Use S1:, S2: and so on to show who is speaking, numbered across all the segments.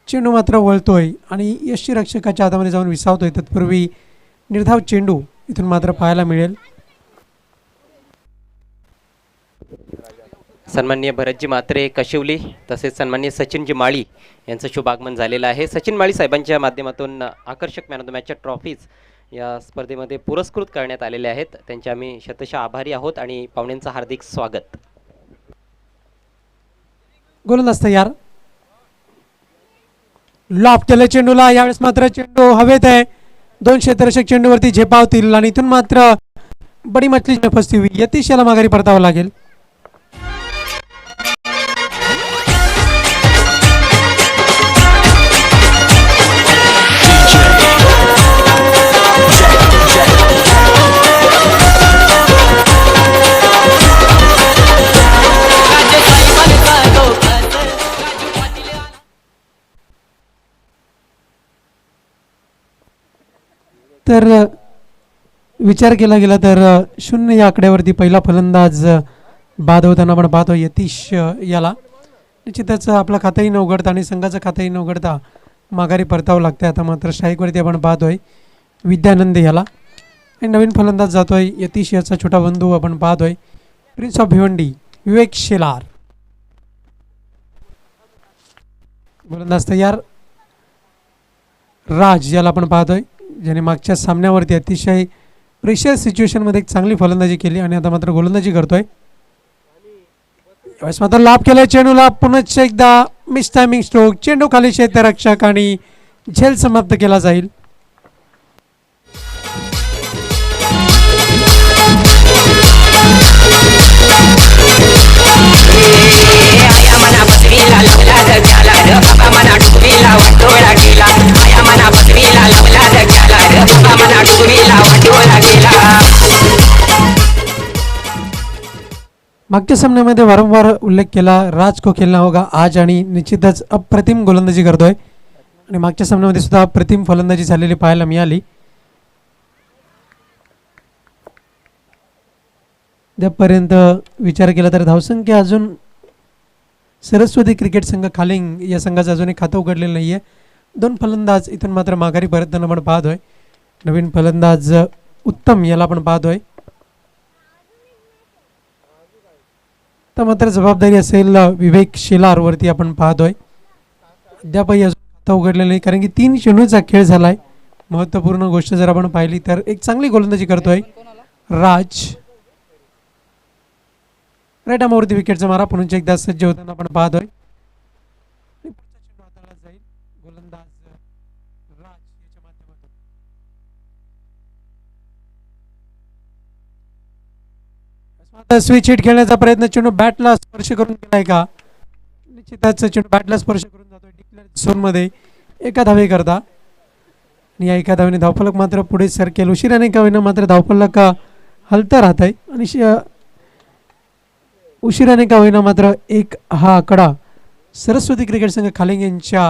S1: चेंडू मात्र वळतोय आणि यष्टीरक्षकाच्या हातामध्ये जाऊन विसावतोय. तत्पूर्वी निर्धाव चेंडू इथून मात्र पाहायला मिळेल.
S2: सन्माननीय भरतजी म्हात्रे कशिवली तसेच सन्माननीय सचिनजी माळी यांचं शुभ आगमन झालेलं आहे. सचिन माळी साहेबांच्या माध्यमातून आकर्षक मॅन ऑफ द मॅचच्या ट्रॉफीज या स्पर्धेमध्ये पुरस्कृत करण्यात आलेले आहेत. त्यांचे आम्ही शतशः आभारी आहोत आणि पाहुण्यांचं हार्दिक स्वागत.
S1: गोलंदाज तयार. लॉफ केलं चेंडूला. यावेळेस मात्र चेंडू हवेत आहे. 2 क्षेत्ररक्षक चेंडूवरती झेपावतील आणि इथून मात्र बडी मछली फसती हुई यतीश याला माघारी परतावं लागेल. तर विचार केला गेला तर 0 या आकड्यावरती पहिला फलंदाज बाद होताना आपण पाहतो यतीश याला. निश्चितच आपलं खातंही न उघडता आणि संघाचं खातंही न उघडता माघारी परतावं लागते. आता मात्र स्ट्राईकवरती आपण पाहतोय विद्यानंद याला. आणि नवीन फलंदाज जातोय यतीश याचा छोटा बंधू आपण पाहतोय प्रिन्स ऑफ भिवंडी विवेक शेलार. गोलंदाज तयार. राज याला आपण पाहतोय ज्याने मागच्या सामन्यावरती अतिशय प्रेशर सिच्युएशनमध्ये एक चांगली फलंदाजी केली आणि आता मात्र गोलंदाजी करतोय. यावेळेस मात्र लाभ केलाय चेंडूला. पुन्हा एकदा मिस टायमिंग स्ट्रोक. चेंडू खाली क्षेत्ररक्षक आणि झेल समाप्त केला जाईल. मागच्या सामन्यामध्ये वारंवार उल्लेख केला राज को खेलना होगा आज आणि निश्चितच अप्रतिम गोलंदाजी करतोय आणि मागच्या सामन्यामध्ये सुद्धा अप्रतिम फलंदाजी झालेली पाहायला मिळाली. त्यापर्यंत विचार केला तर धावसंख्या अजून सरस्वती क्रिकेट संघ खालिंग या संघाचं अजूनही खातं उघडलेलं नाही आहे. 2 फलंदाज इथून मात्र माघारी परतताना आपण पाहतोय. नवीन फलंदाज उत्तम याला आपण पाहतोय. तर मात्र जबाबदारी असेल विवेक शेलारवरती आपण पाहतोय. अद्यापही अजून खातं उघडलेलं नाही कारण की 3 चेंडूचा खेळ झालाय. महत्त्वपूर्ण गोष्ट जर आपण पाहिली तर एक चांगली गोलंदाजी करतोय राज. राईट आमावरती विकेटचा मारा. पुन्हा एकदा सज्ज होताना आपण पाहतोय. गोलंदाज राज याच्या माध्यमातून स्विच हिट खेळण्याचा प्रयत्न. चेंडू बॅटला स्पर्श करून केलाय का? निश्चितच चेंडू बॅटला स्पर्श करून जातोय डिक्लेअर झोनमध्ये. एका धावे करता आणि या एका धावेने धावफलक मात्र पुढे सरकेल. उशिराने का होईना मात्र धावफलक हलता राहत आहे आणि उशिराने का होईना मात्र एक हा आकडा सरस्वती क्रिकेट संघ खालिंग यांच्या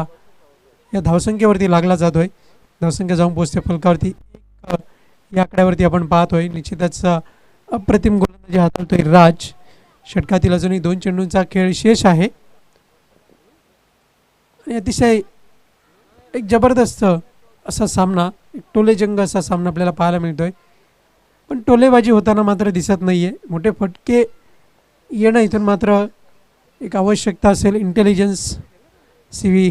S1: या धावसंख्येवरती लागला जातोय. धावसंख्या जाऊन पोहोचते फलकावरती. या आकड्यावरती आपण पाहतोय निश्चितच अप्रतिम गोलंदाजी हाताळतोय राज. षटकातील अजूनही 2 चेंडूंचा खेळ शेष आहे आणि अतिशय एक जबरदस्त असा सामना, एक टोलेजंग असा सामना आपल्याला पाहायला मिळतोय. पण टोलेबाजी होताना मात्र दिसत नाहीये. मोठे फटके येणं इथून मात्र एक आवश्यकता असेल. इंटेलिजन्स सीवी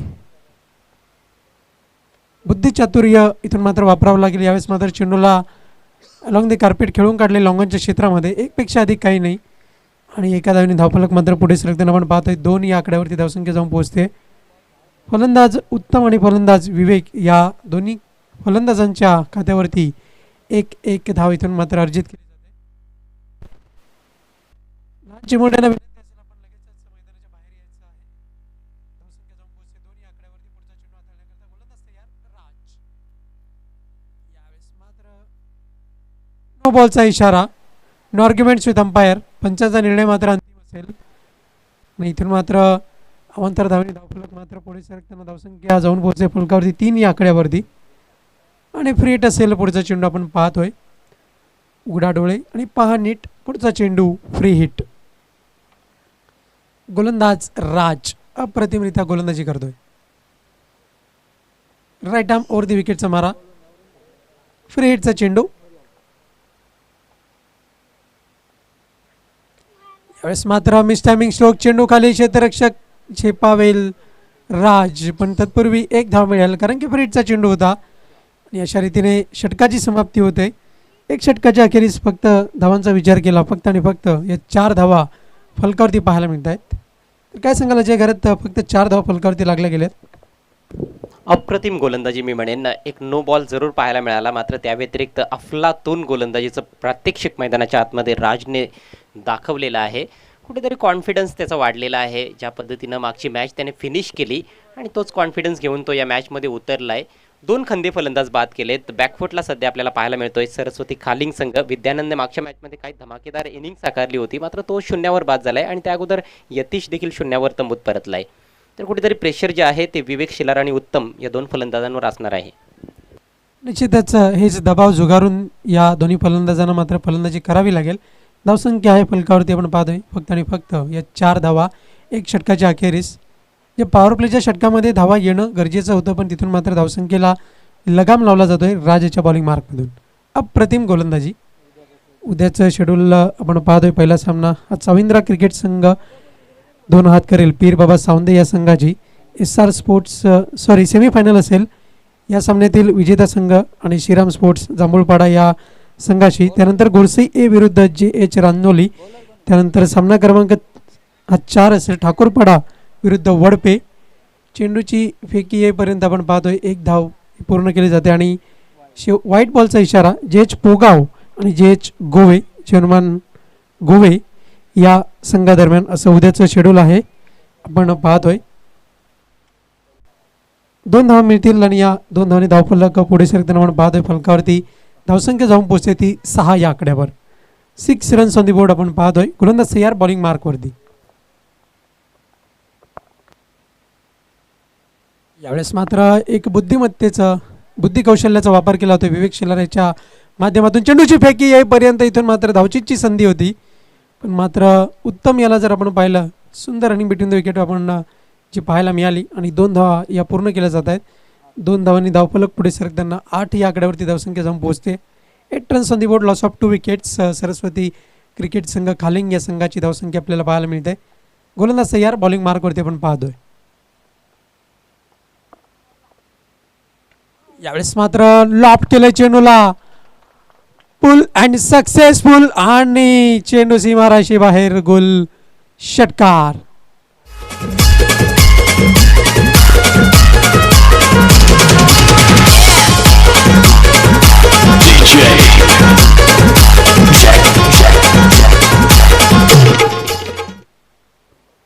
S1: बुद्धिचातुर्य इथून मात्र वापरावं लागेल. यावेळेस मात्र चेंडूला अलॉंग द कार्पेट खेळून काढले लॉंगॉनच्या क्षेत्रामध्ये. एकपेक्षा अधिक काही नाही आणि एका धावेने धावफलक मात्र पुढे सरकताना आपण पाहतोय. 2 या आकड्यावरती धावसंख्या जाऊन पोहोचते. फलंदाज उत्तम आणि फलंदाज विवेक या दोन्ही फलंदाजांच्या खात्यावरती 1 धाव इथून मात्र अर्जित केली जाते. लहान चिमुरड्यांना विनंती असेल आपण लगेचच मैदानाच्या बाहेर यायचं आहे. धावसंख्या जाऊन पोहोचते 2 या आकड्यावरती. पुढचा चेंडू हाताळण्याकरता गोलंदाज तयार राज. यावेळेस मात्र नो बॉलचा इशारा. No arguments with umpire. पंचाचा निर्णय मात्र अंतिम असेल आणि इथून मात्र अवांतर धावने धावफलक मात्र पुढे सरकताना धावसंख्या जाऊन पोहोचते फलकावरती 3 या आकड्यावरती आणि फ्री हिट असेल. पुढचा चेंडू आपण पाहतोय. उघडा डोळे आणि पहा नीट. पुढचा चेंडू फ्री हिट. गोलंदाज राज अप्रतिमरित्या गोलंदाजी करतोय. राईट आर्म ओव्हर दी विकेटचा मारा, फ्री हिटचा चेंडू. यावेळेस मात्र मिस टायमिंग स्ट्रोक, चेंडू खाली, क्षेत्ररक्षक झेपावेल राज, पण तत्पूर्वी एक धाव मिळेल कारण की फ्री हिटचा चेंडू होता. आणि अशा रीतीने षटकाची समाप्ती होते. एक षटकाच्या अखेरीस फक्त धावांचा विचार केला फक्त आणि फक्त या 4 धावा फलकावरती पाहायला मिळत आहेत. तर काय सांगाल अजय घरात, फक्त 4 धावा फलकावरती लागल्या गेल्यात.
S2: अप्रतिम गोलंदाजी मी म्हणेन. एक नो बॉल जरूर पाहायला मिळाला, मात्र त्या व्यतिरिक्त अफलातून गोलंदाजीचं प्रात्यक्षिक मैदानाच्या आतमध्ये राजने दाखवलेलं आहे. कुठेतरी कॉन्फिडन्स त्याचा वाढलेला आहे. ज्या पद्धतीनं मागची मॅच त्याने फिनिश केली आणि तोच कॉन्फिडन्स घेऊन तो या मॅचमध्ये उतरला आहे. 2 खंदे फलंदाज बाद केलेत. बॅकफुटला सध्या आपल्याला पाहायला मिळतोय सरस्वती खालिंग संघ. विद्यानंदने मागच्या मॅचमध्ये काही धमाकेदार इनिंग साकारली होती, मात्र तो 0वर बाद झालाय आणि त्या अगोदर यतीश देखील 0वर तंबूत परतलाय. तर कुठेतरी प्रेशर जे आहे ते विवेक शिलार आणि उत्तम या 2 फलंदाजांवर असणार आहे.
S1: निश्चितच हेच दबाव झुगारून या दोन्ही फलंदाजांना मात्र फलंदाजी करावी लागेल. धावसंख्या आहे फलकावरती आपण पाहतोय फक्त आणि फक्त या 4 धावा एक षटकाच्या अखेरीस. जे पॉवर प्लेच्या षटकामध्ये धावा येणं गरजेचं होतं, पण तिथून मात्र धावसंख्येला लगाम लावला जातोय राजाच्या बॉलिंग मार्कमधून. अप्रतिम गोलंदाजी. उद्याचं शेड्यूल आपण पाहतोय. पहिला सामना हा चविंद्रा क्रिकेट संघ 2 हात करेल पीर बाबा सावंदे या संघाची. SR स्पोर्ट्स सेमीफायनल असेल या सामन्यातील विजेता संघ आणि श्रीराम स्पोर्ट्स जांभूळपाडा या संघाशी. त्यानंतर गोडसे ए विरुद्ध JH रांजोली. त्यानंतर सामना क्रमांक हा 4 असेल ठाकूरपाडा विरुद्ध वडपे. चेंडूची फेकी येईपर्यंत आपण पाहतोय 1 धाव पूर्ण केली जाते आणि व्हाईट बॉलचा इशारा JH पोगाव आणि JH गोवे चेअरमन गोवे या संघादरम्यान असं उद्याचं शेड्यूल आहे आपण पाहतोय. 2 धावा मिळतील आणि या 2 धावांनी धावफलक पुढे सरकताना आपण पाहतोय फलकावरती धावसंख्या जाऊन पोहोचते ती 6 या आकड्यावर. 6 रन्स ऑन दी बोर्ड आपण पाहतोय. गोलंदाज तयार बॉलिंग मार्कवरती. यावेळेस मात्र एक बुद्धी कौशल्याचा वापर केला होता विवेक शिलार याच्या माध्यमातून. चेंडूची फेकी येईपर्यंत इथून मात्र धावचीची संधी होती, पण मात्र उत्तम याला जर आपण पाहिलं सुंदर रनिंग बिटवीन द विकेट आपण जी पाहायला मिळाली आणि 2 धावा या पूर्ण केल्या जात आहेत. 2 धावांनी धावफलक पुढे सरकताना 8 या आकड्यावरती धावसंख्या जाऊन पोहोचते. 8 runs on the board, loss of 2 wickets. Saraswati cricket संघ खालिंग या संघाची धावसंख्या आपल्याला पाहायला मिळते. गोलंदाज तयार बॉलिंग मार्कवरती आपण पाहतोय. यावेळेस मात्र लॉफ्ट केलं चेंडूला, पुल अँड सक्सेसफुल आणि चेंडू सीमाराशी बाहेर, गोल, षटकार.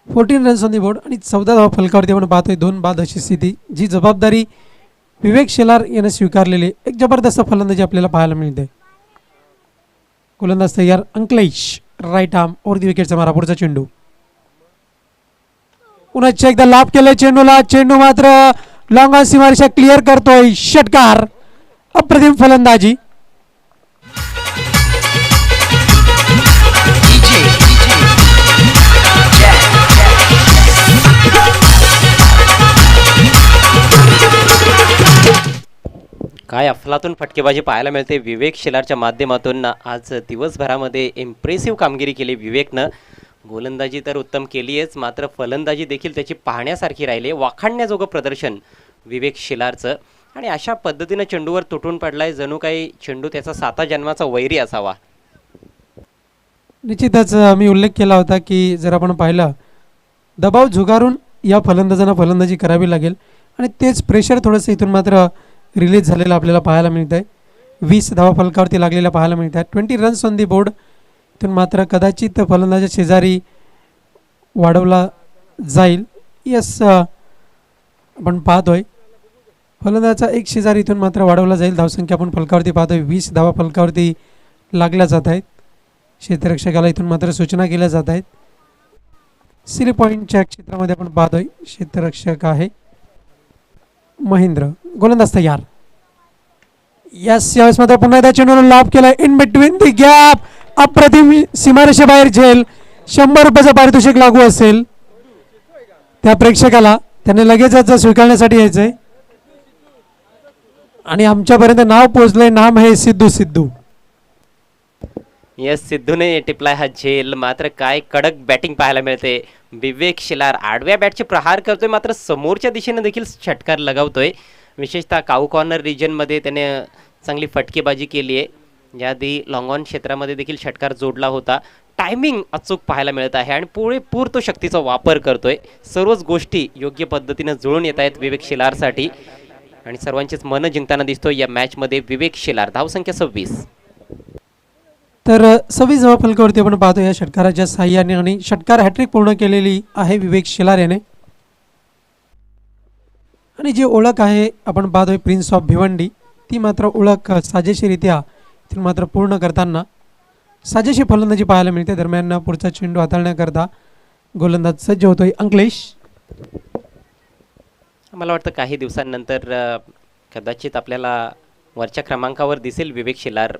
S1: Fourteen runs on the board आणि 14 धावा फलकावरती आपण पाहतोय. 2 बाद अशी स्थिती, जी जबाबदारी विवेक शिलार याने स्वीकारलेली एक जबरदस्त फलंदाजी आपल्याला पाहायला मिळते. गोलंदाज तयार अंकलेश, राईट आर्म ओव्हर दी विकेटचा मारा, पुढचा चेंडू. पुन्हा एकदा लाभ केलाय चेंडूला, चेंडू मात्र लॉंग ऑन सीमारेषा क्लिअर करतोय, षटकार. अप्रतिम फलंदाजी.
S2: काय अफलातून फटकेबाजी पाहायला मिळते विवेक शिलारच्या माध्यमातून. आज दिवसभरामध्ये इम्प्रेसिव्ह कामगिरी केली विवेकनं. गोलंदाजी तर उत्तम केली आहेच, मात्र फलंदाजी देखील त्याची पाहण्यासारखी राहिली. वाखाणण्याजोगं प्रदर्शन विवेक शिलारचं आणि अशा पद्धतीनं चेंडूवर तुटून पडलाय, जणू काही चेंडू त्याचा 7 जन्माचा वैरी असावा.
S1: निश्चितच मी उल्लेख केला होता की जर आपण पाहिलं दबाव झुगारून या फलंदाजांना फलंदाजी करावी लागेल आणि तेच प्रेशर थोडंसं इथून मात्र रिलीज झालेलं आपल्याला पाहायला मिळत आहे. 20 धावा फलकावरती लागलेल्या पाहायला मिळत आहेत. 20 रन्स ऑन दी बोर्ड. इथून मात्र कदाचित फलंदाजा शेजारी वाढवला जाईल. यस, आपण पाहतोय फलंदाजाचा एक शेजारी इथून मात्र वाढवला जाईल. धावसंख्या आपण फलकावरती पाहतोय. 20 धावा फलकावरती लागल्या जात आहेत. क्षेत्ररक्षकाला इथून मात्र सूचना केल्या जात आहेत. सिली पॉईंटच्या क्षेत्रामध्ये आपण पाहतोय क्षेत्ररक्षक आहे महेंद्र. गोलंदाज तयार. यस, यावेळेस मात्र पुन्हा एकदा चेंडूला लाभ केला इन बिटवीन दी गॅप. अप्रतिम सीमारेषेबाहेर झेल. 100 रुपयाचं पारितोषिक लागू असेल त्या प्रेक्षकाला, त्याने लगेचच स्वीकारण्यासाठी यायचंय. आणि आमच्यापर्यंत नाव पोहोचलंय, नाम आहे सिद्धू. सिद्धू
S2: यस, सिद्धूने टिपलाय हा झेल. मात्र काय कडक बॅटिंग पाहायला मिळते. विवेक शिलार आडव्या बॅटचे प्रहार करतोय, मात्र समोरच्या दिशेने देखील षटकार लगावतोय. विशेषतः काऊ कॉर्नर रिजनमध्ये त्याने चांगली फटकेबाजी केली आहे. याआधी लॉंग ऑन क्षेत्रामध्ये देखील षटकार जोडला होता. टायमिंग अचूक पाहायला मिळत आहे आणि पुरेपूर तो शक्तीचा वापर करतोय. सर्वच गोष्टी योग्य पद्धतीने जुळून येत आहेत विवेक शिलारसाठी आणि सर्वांचीच मनं जिंकताना दिसतोय या मॅचमध्ये विवेक शिलार. धावसंख्या 26.
S1: तर 26 धावा फलकावरती आपण पाहतो या षटकाराच्या साह्याने आणि षटकार हॅट्रिक पूर्ण केलेली आहे विवेक शिलार याने. आणि जी ओळख आहे आपण पाहतोय प्रिन्स ऑफ भिवंडी, ती मात्र ओळख साजेशीरित्या ती मात्र पूर्ण करताना साजेशी फलंदाजी पाहायला मिळते. दरम्यान पुढचा चेंडू हाताळण्याकरता गोलंदाज सज्ज होतोय अंकलेश.
S2: मला वाटतं काही दिवसांनंतर कदाचित आपल्याला वरच्या क्रमांकावर दिसेल विवेक शिलार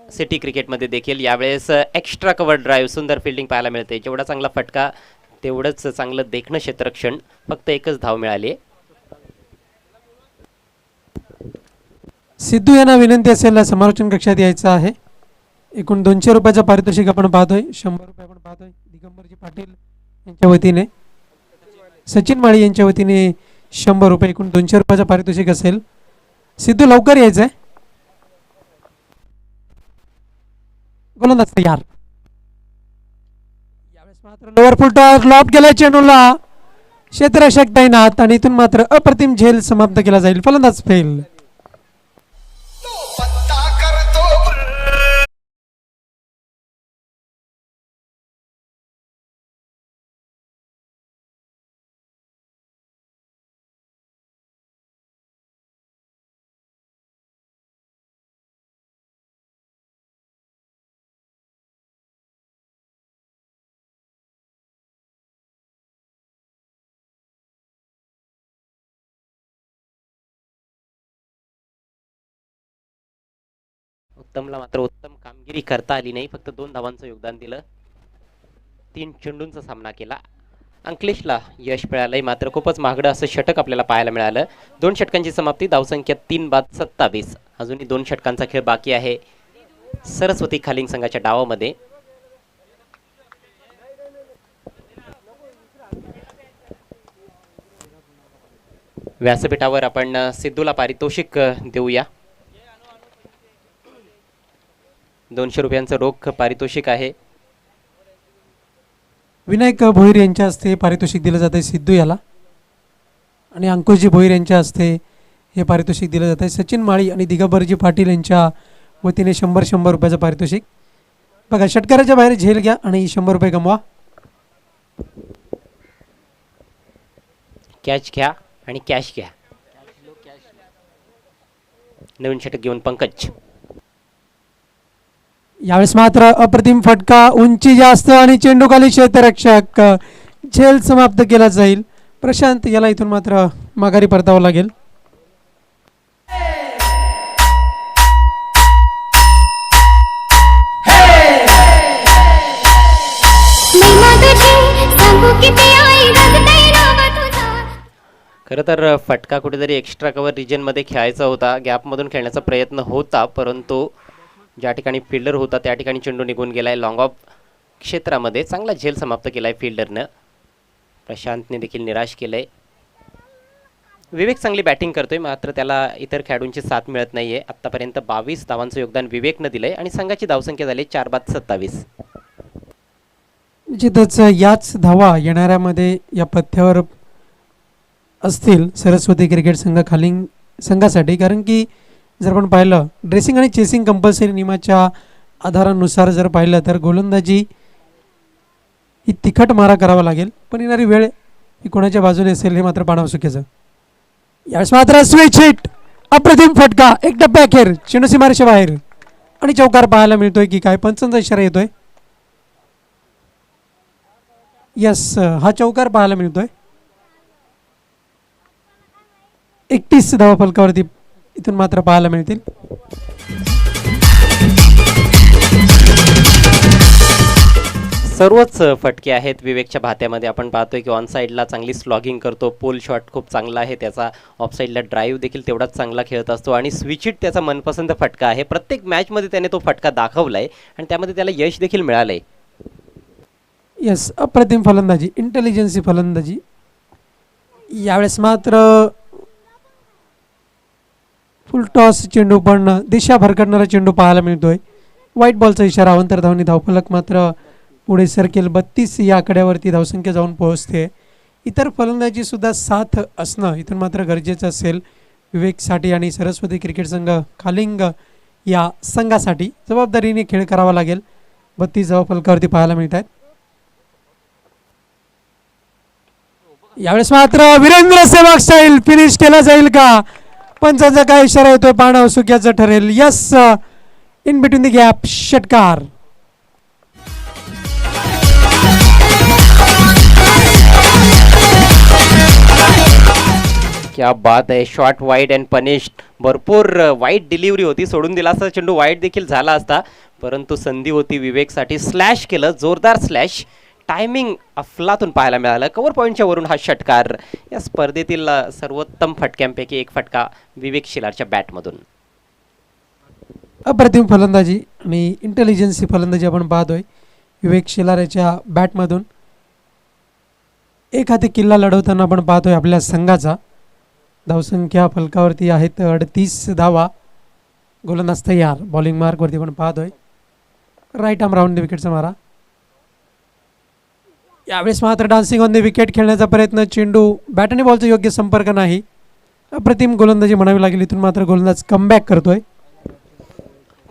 S2: सिटी क्रिकेटमध्ये देखील. यावेळेस एक्स्ट्रा कव्हर ड्राईव्ह, सुंदर फिल्डिंग पाहायला मिळते. जेवढा चांगला फटका तेवढंच चांगलं देखणं क्षेत्ररक्षण. फक्त एकच धाव मिळाली.
S1: सिद्धू यांना विनंती असेल समालोचन कक्षात यायचं आहे. एकूण 200 रुपयाचं पारितोषिक आपण पाहतोय. 100 रुपये आपण पाहतोय दिगंबरजी पाटील यांच्या वतीने, सचिन माळी यांच्या वतीने 100 रुपये, एकूण 200 रुपयाचं पारितोषिक असेल. सिद्धू लवकर यायचं आहे. गोलंदाज तयार. यावेळेस मात्र लोअर फुलटॉस लॉब केला चेंडूला क्षेत्ररक्षक तैनात आणि इथून मात्र अप्रतिम झेल समाप्त केला जाईल. फलंदाज फेल.
S2: उत्तमला मात्र उत्तम कामगिरी करता आली नाही. फक्त 2 धावांचं योगदान दिलं. 3 चेंडूंचा सामना केला. अंकलेशला यश मिळालंय, मात्र खूपच महागडं असं षटक आपल्याला पाहायला मिळालं. 2 षटकांची समाप्ती. धावसंख्या 3/27. अजूनही 2 षटकांचा खेळ बाकी आहे सरस्वती खालिंग संघाच्या डावामध्ये. व्यासपीठावर आपण सिद्धूला पारितोषिक देऊया. 200 रुपयांचं रोख पारितोषिक आहे.
S1: विनायक भोईर यांच्या हस्ते पारितोषिक दिलं जात आहे सिद्धू याला आणि अंकुशजी भोईर यांच्या हस्ते हे पारितोषिक दिलं जात आहे. सचिन माळी आणि दिगंबरजी पाटील यांच्या वतीने 100 रुपयाचं पारितोषिक. बघा, षटकाराच्या बाहेर झेल घ्या आणि 100 रुपये कमवा.
S2: कॅच घ्या आणि कॅश घ्या. नवीन षटक घेऊन पंकज.
S1: यावेळेस मात्र अप्रतिम फटका, उंची जास्त आणि चेंडू खाली क्षेत्ररक्षक. झेल समाप्त केला जाईल. प्रशांत याला इथून मात्र माघारी परतावं लागेल.
S2: खरं तर फटका कुठेतरी एक्स्ट्रा कव्हर रिजनमध्ये खेळायचा होता. गॅपमधून खेळण्याचा प्रयत्न होता, परंतु ज्या ठिकाणी फिल्डर होता त्या ठिकाणी चेंडू निघून गेलाय. लॉंग ऑफ क्षेत्रामध्ये चांगला झेल समाप्त केलाय फिल्डरनं. प्रशांतने देखील निराश केलंय. विवेक चांगली बॅटिंग करतोय, मात्र त्याला इतर खेळाडूंची साथ मिळत नाहीये. आतापर्यंत 22 धावांचं योगदान विवेकनं दिलंय आणि संघाची धावसंख्या झाली 4/27.
S1: निश्चितच याच धावा येणाऱ्यामध्ये या पथ्यावर असतील सरस्वती क्रिकेट खालिंग संघासाठी. कारण की जर आपण पाहिलं ड्रेसिंग आणि चेसिंग कंपल्सरी नियमाच्या आधारानुसार जर पाहिलं तर गोलंदाजी ही तिखट मारा करावा लागेल, पण येणारी वेळ ही कोणाच्या बाजूने असेल हे मात्र पाहणं चुकीचं. यावेळेस मात्र स्विच हिट, अप्रतिम फटका, एक टप्प्याखेर चेंडू सीमारेषे बाहेर आणि चौकार पाहायला मिळतोय की काय. पंचांचा इशारा येतोय. यस, हा चौकार पाहायला मिळतोय. 31 धावा फलकावरती इथून मात्र पाहायला मिळतील.
S2: सर्वच फटके आहेत विवेकच्या भात्यामध्ये. आपण पाहतोय की ऑन साईडला चांगली स्लॉगिंग करतो, पोल शॉट खूप चांगला आहे त्याचा, ऑफ साईडला ड्राईव्ह देखील तेवढाच चांगला खेळत असतो आणि स्विच हिट त्याचा मनपसंत फटका आहे. प्रत्येक मॅचमध्ये त्याने तो फटका दाखवलाय आणि त्यामध्ये त्याला यश देखील मिळालंय.
S1: यस, अप्रतिम फलंदाजी, इंटेलिजन्सी फलंदाजी. यावेळेस मात्र फुल टॉस चेंडू पण दिशा भरकटणारा चेंडू पाहायला मिळतोय. व्हाईट बॉलचा इशारा. अवंतर धावनी धावफलक मात्र पुढे सरकेल. 32 या आकड्यावरती धावसंख्या जाऊन पोहोचते. इतर फलंदाजी सुद्धा साथ असणं इथून मात्र गरजेचं असेल विवेकसाठी आणि सरस्वती क्रिकेट संघ खालिंग या संघासाठी जबाबदारीने खेळ करावा लागेल. 32 धावफलकावरती पाहायला मिळत आहेत. यावेळेस मात्र वीरेंद्र सेवाग स्टाईल फिनिश केला जाईल का? पंचांचा काय इशारा येतोय पाहणं औत्सुक्याचं ठरेल. Yes, in between the gap षटकार.
S2: क्या बात आहे. Short wide and punished. भरपूर वाईट डिलिव्हरी होती, सोडून दिला असता चेंडू वाईट देखील झाला असता, परंतु संधी होती विवेकसाठी. स्लॅश केलं, जोरदार स्लॅश. टायमिंग अफलातून पाहायला मिळालं. कव्हर पॉईंटच्या वरून हा षटकार. या स्पर्धेतील सर्वोत्तम फटक्यांपैकी एक फटका विवेक शिलारच्या बॅटमधून.
S1: अप्रतिम फलंदाजी आणि इंटेलिजन्सी फलंदाजी आपण पाहतोय विवेक शिलार याच्या बॅटमधून. एक हाती किल्ला लढवताना आपण पाहतोय आपल्या संघाचा. धावसंख्या फलकावरती आहेत 38 धावा. गोलंदाज तयार. बॉलिंग मार्कवरती आपण पाहतोय राईट आर्म राऊंड द विकेटचा मारा. यावेळेस मात्र डान्सिंग ऑन द विकेट खेळण्याचा प्रयत्न. चेंडू बॅट आणि बॉलचा योग्य संपर्क नाही. अप्रतिम गोलंदाजी म्हणावी लागेल. इथून मात्र गोलंदाज कमबॅक करतोय.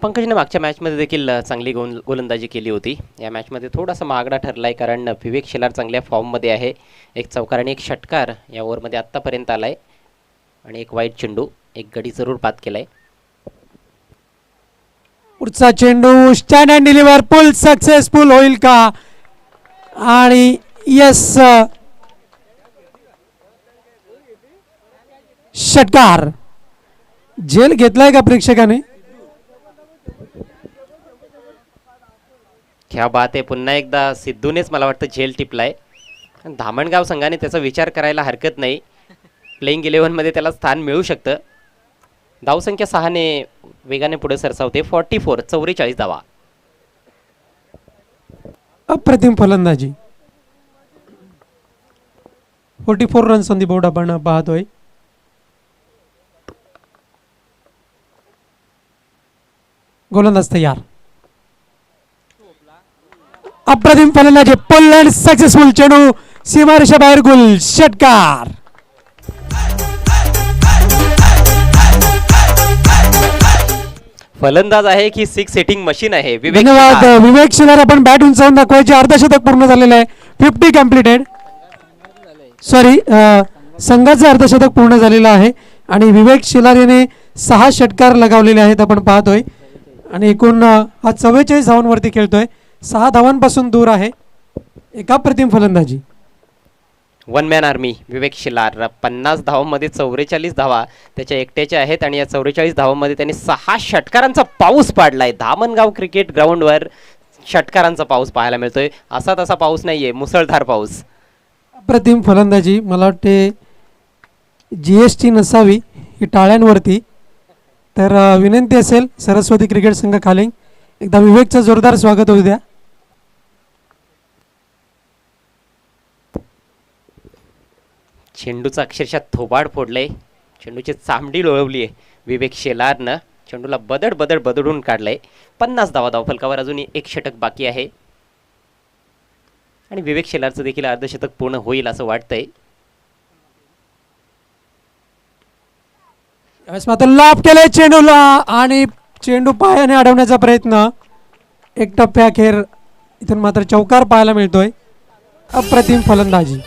S2: पंकजने मागच्या मॅचमध्ये देखील चांगली गोलंदाजी केली होती. या मॅचमध्ये थोडासा महागडा ठरला आहे कारण विवेक शिलार चांगल्या फॉर्ममध्ये आहे. एक चौकार आणि एक षटकार या ओव्हरमध्ये आत्तापर्यंत आला आहे आणि एक वाईट चेंडू, एक गडी जरूर बाद केलाय.
S1: पुढचा चेंडू stand and deliver full successful होईल का? आणि यस, षटकार. झेल घेतलाय का प्रेक्षकाने?
S2: क्या बात आहे. पुन्हा एकदा सिद्धूनेच मला वाटतं झेल टिपलाय. धामणगाव संघाने त्याचा विचार करायला हरकत नाही. प्लेइंग 11मध्ये त्याला स्थान मिळू शकतं. धावसंख्या 6ने वेगाने पुढे सरसावते. 44 धावा.
S1: अप्रतिम फलंदाजी. 44 रन्स ऑन दी बोर्ड आपण पाहतोय. गोलंदाज तयार. अप्रतिम फलंदाजी. पुल अँड सक्सेसफुल चेंडू सीमारेषा बाहेर गोल. षटकार.
S2: फलंदाज आहे की 6 सेटिंग मशीन आहे विवेक
S1: धन्यवाद
S2: शिलार.
S1: विवेक शिलार. आपण बॅट उंचावून दाखवायचे. अर्धशतक पूर्ण झालेलं आहे. 50 कम्प्लिटेड. सॉरी, संघाचं अर्धशतक पूर्ण झालेलं आहे आणि विवेक शिलार याने 6 षटकार लगावलेले आहेत आपण पाहतोय आणि एकूण हा 44 धावांवरती खेळतोय. 6 धावांपासून दूर आहे. एका अप्रतिम फलंदाजी.
S2: वन मॅन आर्मी विवेक शिलार. 50 धावांमध्ये 44 धावा त्याच्या एकट्याच्या आहेत आणि या 44 धावांमध्ये त्यांनी 6 षटकारांचा पाऊस पाडलाय. धामणगाव क्रिकेट ग्राउंडवर षटकारांचा पाऊस पाहायला मिळतोय. असा तसा पाऊस नाहीये, मुसळधार पाऊस.
S1: अप्रतिम फलंदाजी. मला वाटते GST नसावी ही टाळ्यांवरती. तर विनंती असेल सरस्वती क्रिकेट संघ खालिंग एकदा विवेकचं जोरदार स्वागत होऊ द्या.
S2: चेंडूचं अक्षरशः थोबाड फोडलंय. चेंडूची चामडी लोळवली आहे विवेक शिलारनं. चेंडूला बदडून काढलंय. 50 धावा धावफलकावर. अजूनही एक षटक बाकी आहे आणि विवेक शिलारचं देखील अर्धशतक पूर्ण होईल असं वाटतंय.
S1: यावेळेस मात्र लॉब केले चेंडूला आणि चेंडू पायाने अडवण्याचा प्रयत्न. एक टप्प्याखेर इथून मात्र चौकार पाहायला मिळतोय. अप्रतिम फलंदाजी.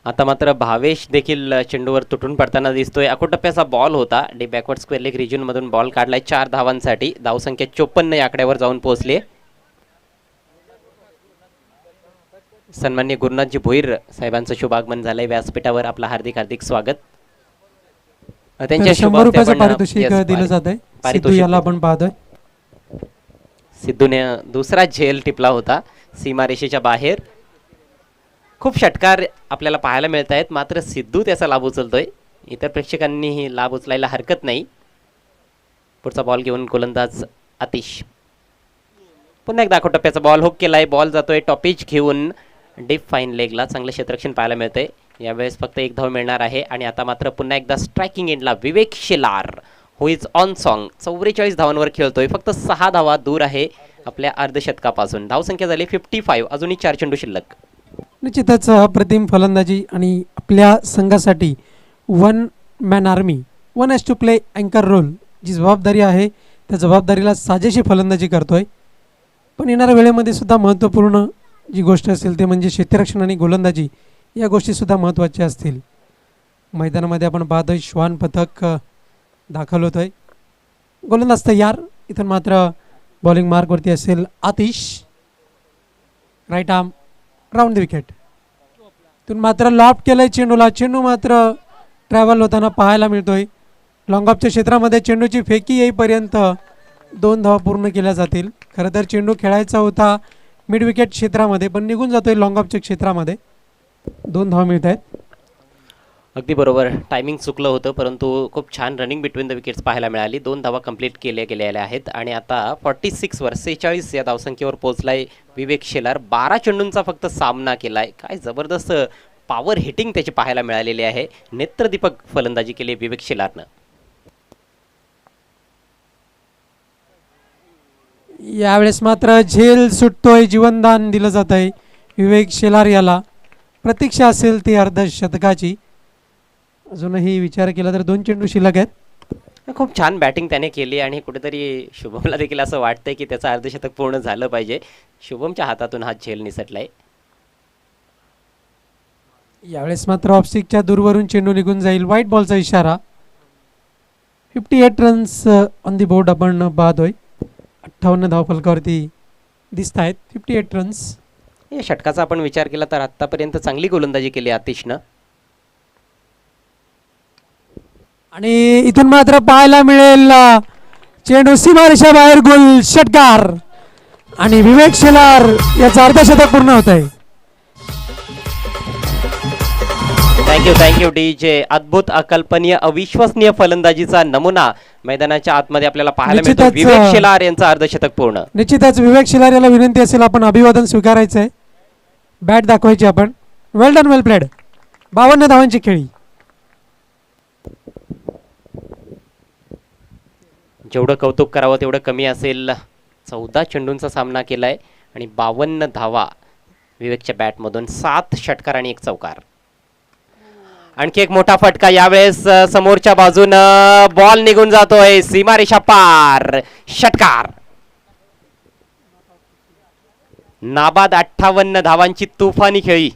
S2: आता मात्र भावेश देखील चेंडूवर तुटून पडताना दिसतोय. अकोटप्प्याचा बॉल होता. The backward square leg region मधून बॉल काढलाय 4 धावांसाठी. धावसंख्या 54 या आकड्यावर जाऊन पोहोचले. सन्माननीय गुरुनाथजी भोईर साहेबांचं शुभ आगमन झालंय व्यासपीठावर. आपलं हार्दिक स्वागत. त्यांच्या
S1: तर 100
S2: शुभास्ते
S1: रुपयाचं
S2: आपण,
S1: पारितोषिक
S2: yes,
S1: दिलं जात आहे. सिद्धू
S2: पारितोषिक
S1: याला
S2: देतो.
S1: आपण पाहतोय.
S2: सिद्धूने दुसरा झेल टिपला होता सीमारेषेच्या बाहेर. खूप षटकार आपल्याला पाहायला मिळत आहेत, मात्र सिद्धू त्याचा लाभ उचलतोय. इतर प्रेक्षकांनीही लाभ उचलायला हरकत नाही. पुढचा बॉल घेऊन गोलंदाज आतिश. पुन्हा एकदा टप्प्याचा बॉल हुक केलाय. बॉल जातोय टॉपिच घेऊन डीप फाईन लेगला. चांगलं क्षेत्ररक्षण पाहायला मिळतंय. यावेळेस फक्त एक धाव मिळणार आहे. आणि आता मात्र पुन्हा एकदा स्ट्रायकिंग एंडला विवेक शेलार हु इज ऑन सॉन्ग. 44 धावांवर खेळतोय. फक्त 6 धावा दूर आहे आपल्या अर्धशतकापासून. धावसंख्या झाली 55. अजूनही 4 चेंडू शिल्लक.
S1: निश्चितच अप्रतिम फलंदाजी आणि आपल्या संघासाठी 1 man army 1 has to play अँकर रोल. जी जबाबदारी आहे त्या जबाबदारीला साजेशी फलंदाजी करतोय. पण येणाऱ्या वेळेमध्ये सुद्धा महत्त्वपूर्ण जी गोष्ट असेल ते म्हणजे क्षेत्ररक्षण आणि गोलंदाजी या गोष्टीसुद्धा महत्त्वाच्या असतील. मैदानामध्ये आपण पाहतोय श्वान पथक दाखल होतोय. गोलंदाज तयार. इथून मात्र बॉलिंग मार्कवरती असेल Atish. Right arm round the wicket. इथून मात्र लॉफ्ट केलंय चेंडूला. चेंडू मात्र ट्रॅव्हल होताना पाहायला मिळतोय. लॉंग ऑफच्या क्षेत्रामध्ये चेंडूची फेकी येईपर्यंत 2 धावा पूर्ण केल्या जातील. खरं तर चेंडू खेळायचा होता मिड विकेट क्षेत्रामध्ये, पण निघून जातोय लॉंग ऑफच्या क्षेत्रामध्ये. 2 धावा मिळत आहेत.
S2: अगदी बरोबर. टायमिंग चुकलं होतं, परंतु खूप छान रनिंग बिटवीन द विकेट्स पाहायला मिळाली. 2 धावा कंप्लीट गेलेल्या आहेत. आणि आता 46 वर 46 या धावसंख्येवर पोहोचलाय विवेक शेलार. 12 चेंडूंचा फक्त सामना केलाय. काय जबरदस्त पॉवर हिटिंग त्याची पाहायला मिळालेली आहे. नेत्रदीपक फलंदाजी केली विवेक शेलारनं.
S1: यावेळेस मात्र झेल सुटतोय. जीवनदान दिलं जात आहे विवेक शेलार याला. प्रतीक्षा असेल ती अर्धशतकाची. अजूनही विचार केला तर 2 चेंडू शिल्लक आहेत.
S2: खूप छान बॅटिंग त्याने केली आणि कुठेतरी शुभमला देखील असं वाटतंय की त्याचं अर्धशतक पूर्ण झालं पाहिजे. शुभमच्या हातातून हा झेल निसटलाय.
S1: यावेळेस मात्र ऑफस्टिकच्या दूरवरून चेंडू निघून जाईल. व्हाईट बॉलचा इशारा. 58 रन्स ऑन दी बोर्ड आपण पाहतोय. 58 धावफलकावरती दिसत आहेत. 58 रन्स.
S2: या षटकाचा आपण विचार केला तर आतापर्यंत चांगली गोलंदाजी केली आतिशनं.
S1: आणि इथून मात्र पाहायला मिळेल चेंडू सीमारेषा बाहेर. गोल षटकार आणि विवेक शेलार याचं अर्धशतक पूर्ण होत आहे.
S2: Thank you DJ. अद्भुत, अकल्पनीय, अविश्वसनीय फलंदाजीचा नमुना मैदानाच्या आतमध्ये आपल्याला पाहायला मिळतो.
S1: निश्चितच,
S2: विवेक शेलार यांचं अर्धशतक पूर्ण.
S1: निश्चितच विवेक शेलार याला विनंती असेल आपण अभिवादन स्वीकारायचं आहे. बॅट दाखवायची आपण. वेल डन, वेल प्लेड. 52 धावांची खेळी.
S2: जेवढं कौतुक करावं तेवढं कमी असेल. 14 चेंडूंचा सामना केलाय आणि 52 धावा विवेकच्या बॅटमधून. 7 षटकार आणि 1 चौकार. आणखी एक मोठा फटका. यावेळेस समोरच्या बाजूनं बॉल निघून जातोय सीमारेषा पार. षटकार. नाबाद 58 धावांची तुफानी खेळी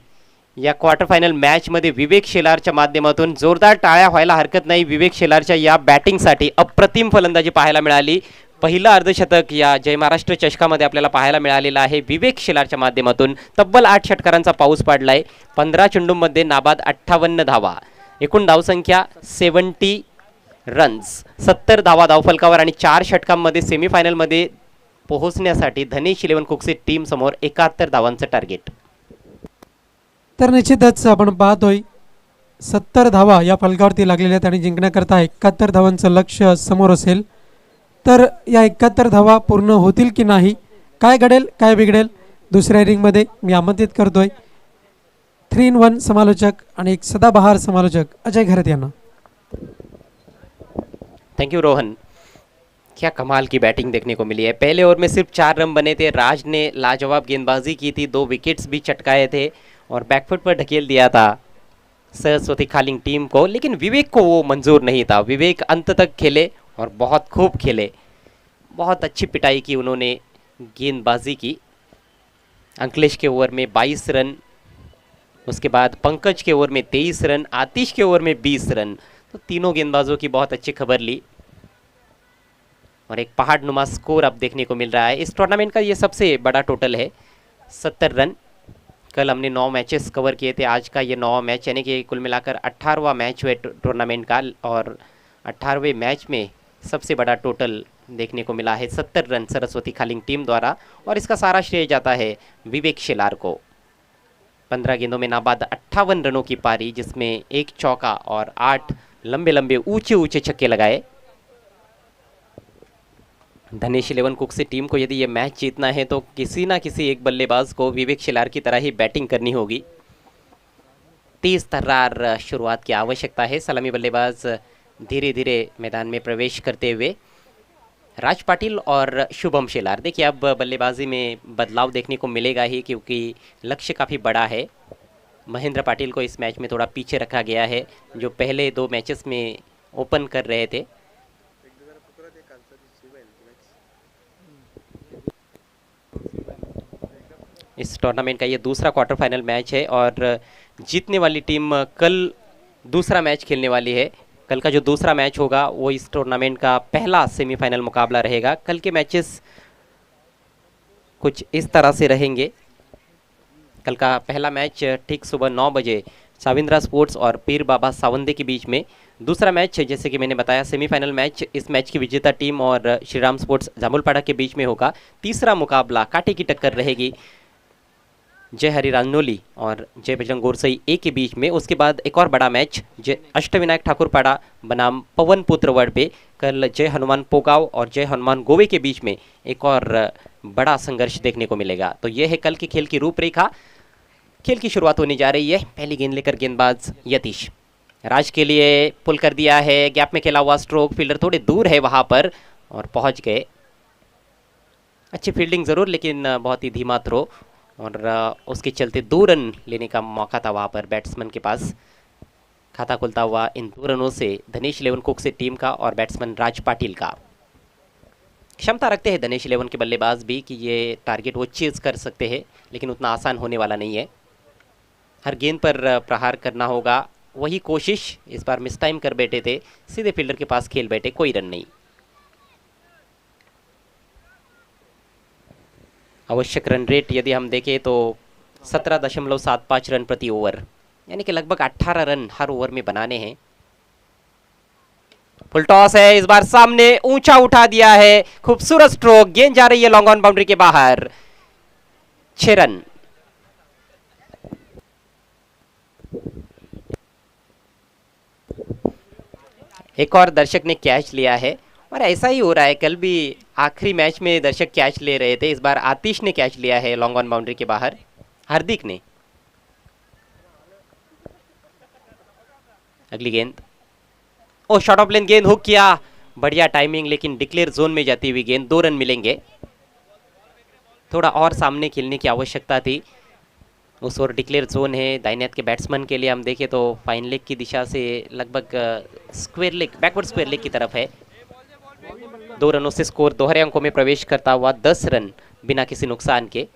S2: या क्वार्टर फायनल मॅच मध्ये विवेक शेलारच्या माध्यमातून. जोरदार टाळ्या व्हायला हरकत नाही विवेक शेलारच्या या बॅटिंगसाठी. अप्रतिम फलंदाजी पाहायला मिळाली. पहिलं अर्धशतक या जय महाराष्ट्र चषकामध्ये आपल्याला पाहायला मिळालेलं आहे विवेक शेलारच्या माध्यमातून. तब्बल 8 षटकारांचा पाऊस पाडलाय. 15 चेंडूंमध्ये नाबाद 58 धावा. एकूण धावसंख्या 70 रन्स. 70 धावा धावफलकावर आणि 4 षटकांमध्ये सेमीफायनलमध्ये पोहोचण्यासाठी धनेश 11 कुकसी टीम समोर 71 धावांचं टार्गेट.
S1: तर निश्चितच आपण पाहतोय 70 धावा या फलकावरती लागलेल्या आहेत आणि जिंकण्याकरता 71 धावांचं लक्ष्य समोर असेल. तर या 71 धावा पूर्ण होतील की नाही, काय घडेल काय बिघडेल, दुसऱ्या इनिंगमध्ये मी आमंत्रित करतोय 3-in-1 समालोचक आणि एक सदाबहार समालोचक अजय घरत यांना.
S2: Thank you Rohan. क्या कमाल की बैटिंग देखने को मिली है. पहले ओवर में सिर्फ 4 रन बने थे. राज ने लाजवाब गेंदबाजी की थी. 2 विकेट्स भी चटकाए थे और बैकफुट पर ढकेल दिया था सरस्वती खालिंग टीम को. लेकिन विवेक को वो मंजूर नहीं था. विवेक अंत तक खेले और बहुत खूब खेले. बहुत अच्छी पिटाई की उन्होंने, गेंदबाजी की. अंकलेश के ओवर में 22 रन, उसके बाद पंकज के ओवर में 23 रन, आतिश के ओवर में 20 रन. तो तीनों गेंदबाजों की बहुत अच्छी खबर ली और एक पहाड़नुमा स्कोर अब देखने को मिल रहा है. इस टूर्नामेंट का ये सबसे बड़ा टोटल है 70 रन. कल हमने 9 मैचेस कवर किए थे. आज का ये 9वां मैच, यानी कि कुल मिलाकर 18वां मैच हुए टूर्नामेंट का. और 18वें मैच में सबसे बड़ा टोटल देखने को मिला है 70 रन सरस्वती खालिंग टीम द्वारा, और इसका सारा श्रेय जाता है विवेक शेलार को। 15 गेंदों में नाबाद 58 रनों की पारी, जिसमें एक चौका और 8 लंबे लंबे ऊंचे ऊंचे छक्के लगाए। धनेश 11 कुक से टीम को यदि ये मैच जीतना है तो किसी ना किसी एक बल्लेबाज को विवेक शेलार की तरह ही बैटिंग करनी होगी। तेज तर्रार शुरुआत की आवश्यकता है। सलामी बल्लेबाज धीरे धीरे मैदान में प्रवेश करते हुए राज पाटिल और शुभम शेलार। देखिए अब बल्लेबाजी में बदलाव देखने को मिलेगा ही, क्योंकि लक्ष्य काफ़ी बड़ा है। महेंद्र पाटिल को इस मैच में थोड़ा पीछे रखा गया है, जो पहले 2 मैचेस में ओपन कर रहे थे। इस टूर्नामेंट का ये दूसरा क्वार्टर फाइनल मैच है और जीतने वाली टीम कल दूसरा मैच खेलने वाली है। कल का जो दूसरा मैच होगा वो इस टूर्नामेंट का पहला सेमीफाइनल मुकाबला रहेगा। कल के मैचेस कुछ इस तरह से रहेंगे। कल का पहला मैच ठीक सुबह 9 बजे साविंद्रा स्पोर्ट्स और पीर बाबा सावंदे के बीच में। दूसरा मैच जैसे कि मैंने बताया सेमीफाइनल मैच, इस मैच की विजेता टीम और श्रीराम स्पोर्ट्स जामुलपाड़ा के बीच में होगा। तीसरा मुकाबला कांटे की टक्कर रहेगी जय हरि राजनौली और जय बजरंग गोरसई ए के बीच में। उसके बाद एक और बड़ा मैच जय अष्टविनायक ठाकुर पाड़ा बनाम पवन पुत्र वड़बे, कल जय हनुमान पोगाव और जय हनुमान गोवे के बीच में एक और बड़ा संघर्ष देखने को मिलेगा। तो ये है कल के खेल की रूपरेखा। खेल की शुरुआत होने जा रही है। पहली गेंद लेकर गेंदबाज यतीश राज के लिए पुल कर दिया है। गैप में खेला हुआ स्ट्रोक, फील्डर थोड़े दूर है वहां पर और पहुंच गए। अच्छी फील्डिंग जरूर, लेकिन बहुत ही धीमा थ्रो, और उसके चलते 2 रन लेने का मौका था वहां पर बैट्समैन के पास। खाता खुलता हुआ इन 2 रनों से धनेश 11 कुक से टीम का और बैट्समैन राज पाटिल का। क्षमता रखते हैं धनेश 11 के बल्लेबाज भी कि ये टारगेट वो चेज कर सकते हैं, लेकिन उतना आसान होने वाला नहीं है। हर गेंद पर प्रहार करना होगा, वही कोशिश इस बार मिस टाइम कर बैठे थे, सीधे फील्डर के पास खेल बैठे, कोई रन नहीं। आवश्यक रन रेट यदि हम देखें तो 17.75 रन प्रति ओवर, यानी कि लगभग 18 रन हर ओवर में बनाने हैं। फुल टॉस है, इस बार सामने ऊंचा उठा दिया है, खूबसूरत स्ट्रोक, गेंद जा रही है लॉन्ग ऑन बाउंड्री के बाहर। 6 रन। एक और दर्शक ने कैच लिया है, और ऐसा ही हो रहा है, कल भी आखिरी मैच में दर्शक कैच ले रहे थे, इस बार आतिश ने कैच लिया है लॉन्ग ऑन बाउंड्री के बाहर, हार्दिक ने। अगली गेंद, ओ शॉर्ट ऑफ लेन गेंद हुक किया, बढ़िया टाइमिंग, लेकिन डिक्लेयर जोन में जाती हुई गेंद। 2 रन मिलेंगे। थोड़ा और सामने खेलने की आवश्यकता थी, उस ओर डिक्लेयर जोन है। दाहिने हाथ के बैट्समैन के लिए हम देखें तो फाइन लेग की दिशा से लगभग square leg, backward square leg की तरफ है। 2 रनों से स्कोर दोहरे अंकों में प्रवेश करता हुआ 10 रन बिना किसी नुकसान के।